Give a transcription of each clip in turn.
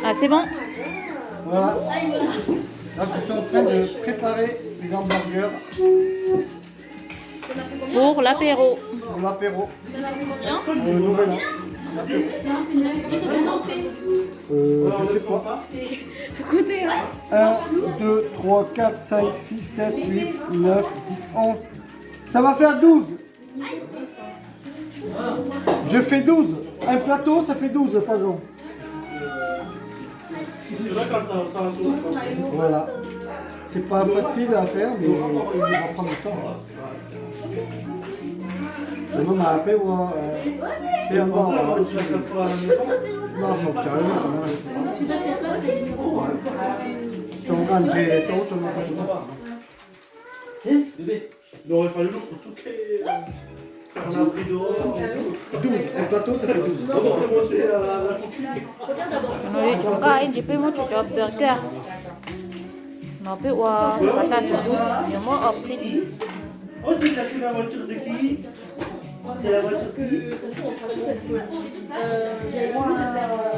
Ah, c'est bon. Voilà. Là, je suis en train de préparer les hamburgers Pour l'apéro. pour l'apéro. Bien. Nouvel an. Je sais pas. Faut goûter, hein. 1, 2, 3, 4, 5, 6, 7, 8, 9, 10, 11. Ça va faire 12. Je fais 12. Un plateau, ça fait 12, pas jaune. Voilà. C'est pas facile à faire, mais il va prendre du temps. Mamma ma pewa pewa ma hokka 정간제 쪼쪼 Il aurait fallu l'autre pour tout créer. On a pris dehors. 12, un plateau ça fait 12. On va monter la coquille. Kain, je peux monter job burger. Non, peut voir patate douce, mais moi offrir. Oh, c'est la voiture de qui? C'est la voiture de qui?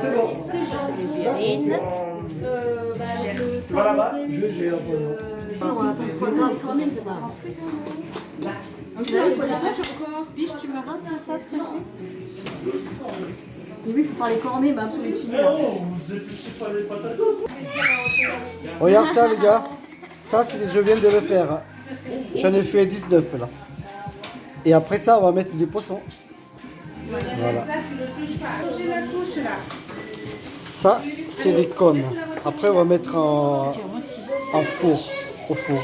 C'est bon. Verrine. Tu vas là-bas? Je gère. Biche, tu me rinces ça, s'il te plaît. Mais oui, il faut faire les cornets, bah, sous les tunnels. Oh, vous épluchez pas les patates. Regarde ça les gars. Ça je viens de le faire. J'en ai fait 19 là. Et après ça on va mettre des poissons. Voilà. Ça c'est les cônes. Après on va mettre en four. Au four.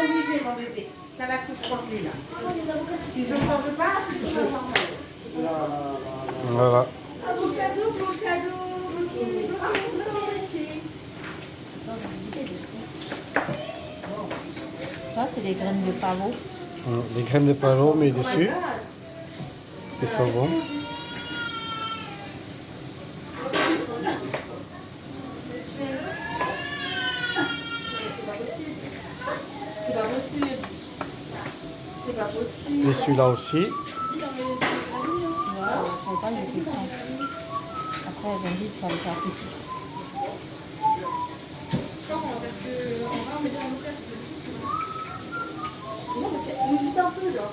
Obligé mon bébé. T'as la couche complète là. Si je ne change pas, je change pas. Voilà. Avocado, avocado. Ça, c'est des graines de pavot. Les graines de pavot mais dessus. C'est ça bon. C'est pas possible. C'est pas possible. Et celui-là aussi. Ouais, je sais pas, je fais grand. Après, elles ont dit qu'il fallait faire petit. Non, parce que juste un peu, genre.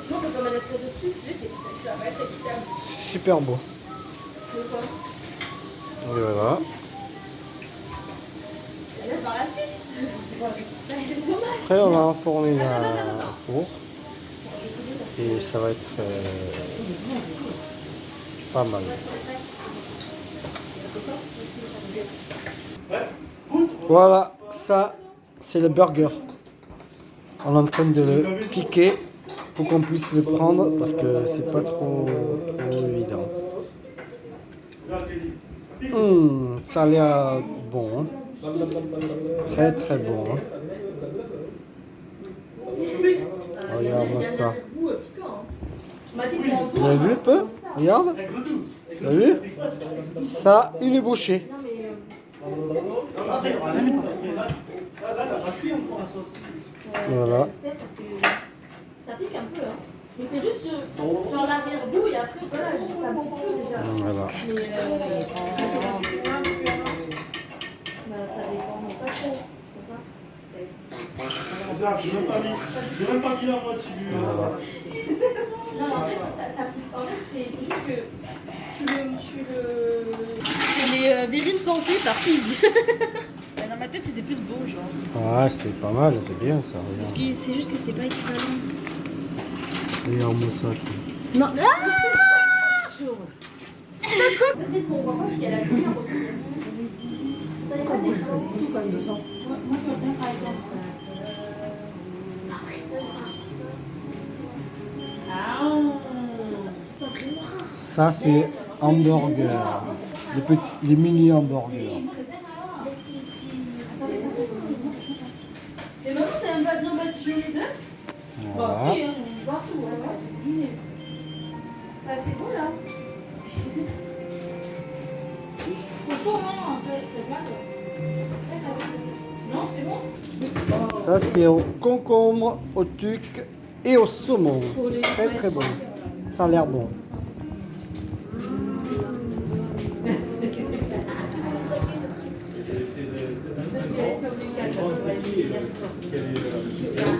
Sinon, quand on va mettre dessus, ça va être équitable. C'est super beau. Et voilà. Et là, par la suite. Après on va enfourner la four. Et ça va être pas mal. Voilà, ça c'est le burger. On est en train de le piquer pour qu'on puisse le prendre parce que c'est pas trop évident. Ça a l'air bon. Hein. Très très bon. Hein. Regarde-moi ça. Vous avez vu un peu? Regarde. Vous avez vu? Ça, une bouchée. Voilà. Ça pique un peu, hein. Mais c'est juste genre l'arrière-goût et après, voilà, ça me pique plus déjà. Voilà. Qu'est-ce que t'as fait? Bah, ça dépend, mais pas trop. C'est pour ça. J'ai même pas mis la moitié du. Non, en fait, ça pique. En fait, c'est juste que tu le. C'est les verrines pensées par Yves. Dans ma tête, c'était plus beau, genre. Ah, c'est pas mal, c'est bien ça. Parce que c'est juste que c'est pas équivalent. Regarde-moi ça. Non. Ah chaud. Peut-être qu'on voit pas qu'il y a la lumière aussi. Ça, c'est hamburger. Les mini hamburgers. Et maintenant, t'as un badin jaune neuf. Bon, Voilà. si, hein, on voit tout. Ouais. Bah, c'est beau là. Trop chaud, non? C'est pas non, c'est bon. Ça, c'est au concombre, au tuc et au saumon. C'est très très bon. Ça a l'air bon.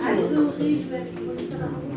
Adoré, je vais aller prendre ça.